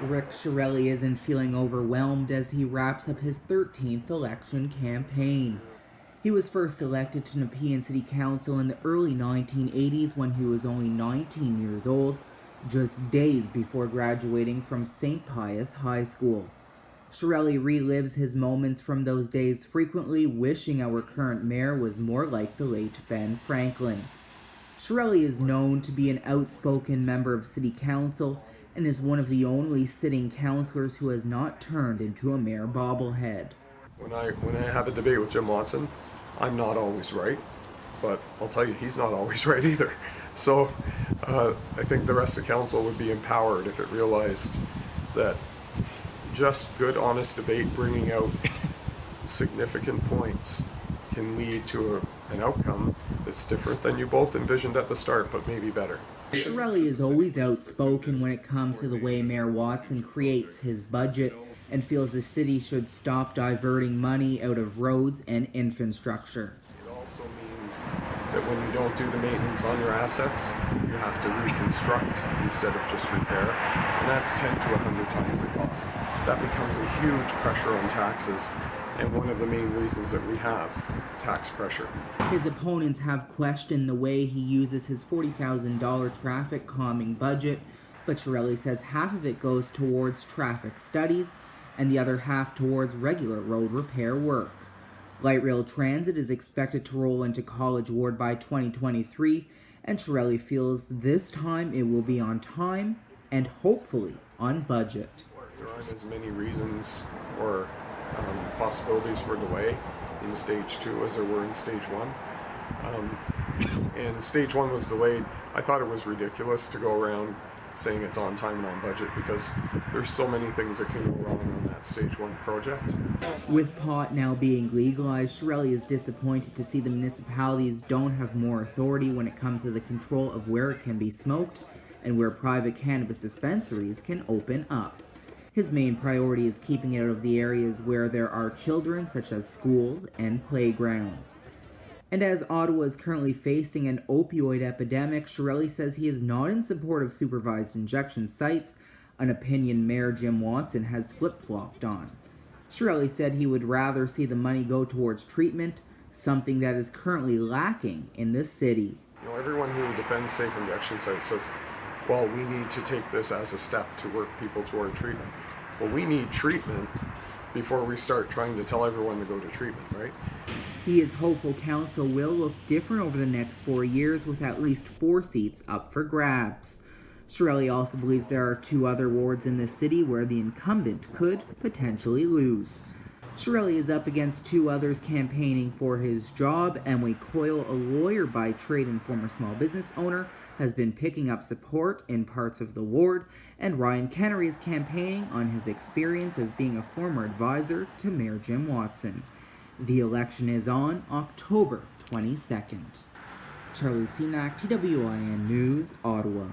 Rick Chiarelli isn't feeling overwhelmed as he wraps up his 13th election campaign. He was first elected to Nepean City Council in the early 1980s when he was only 19 years old, just days before graduating from St. Pius High School. Chiarelli relives his moments from those days frequently, wishing our current mayor was more like the late Ben Franklin. Chiarelli is known to be an outspoken member of City Council and is one of the only sitting councillors who has not turned into a mayor bobblehead. When I have a debate with Jim Watson, I'm not always right, but I'll tell you, he's not always right either. So I think the rest of council would be empowered if it realized that just good, honest debate bringing out significant points can lead to an outcome that's different than you both envisioned at the start, but maybe better. Chiarelli is always outspoken when it comes to the way Mayor Watson creates his budget and feels the city should stop diverting money out of roads and infrastructure. It also means that when you don't do the maintenance on your assets, you have to reconstruct instead of just repair, and that's 10 to 100 times the cost. That becomes a huge pressure on taxes, and one of the main reasons that we have tax pressure. His opponents have questioned the way he uses his $40,000 traffic calming budget, but Chiarelli says half of it goes towards traffic studies and the other half towards regular road repair work. Light rail transit is expected to roll into College Ward by 2023, and Chiarelli feels this time it will be on time and hopefully on budget. There aren't as many reasons or possibilities for delay in stage 2 as there were in stage 1. And stage 1 was delayed. I thought it was ridiculous to go around saying it's on time and on budget because there's so many things that can go wrong on that stage 1 project. With pot now being legalized, Chiarelli is disappointed to see the municipalities don't have more authority when it comes to the control of where it can be smoked and where private cannabis dispensaries can open up. His main priority is keeping it out of the areas where there are children, such as schools and playgrounds. And as Ottawa is currently facing an opioid epidemic, Chiarelli says he is not in support of supervised injection sites, an opinion Mayor Jim Watson has flip-flopped on. Chiarelli said he would rather see the money go towards treatment, something that is currently lacking in this city. You know, everyone who defends safe injection sites says, well, we need to take this as a step to work people toward treatment. Well, we need treatment before we start trying to tell everyone to go to treatment, right? He is hopeful council will look different over the next 4 years with at least 4 seats up for grabs. Chiarelli also believes there are 2 other wards in the city where the incumbent could potentially lose. Chiarelli is up against 2 others campaigning for his job. Emily Coyle, a lawyer by trade and former small business owner, has been picking up support in parts of the ward, and Ryan Kennery is campaigning on his experience as being a former advisor to Mayor Jim Watson. The election is on October 22nd. Charlie Cenac, TWIN News, Ottawa.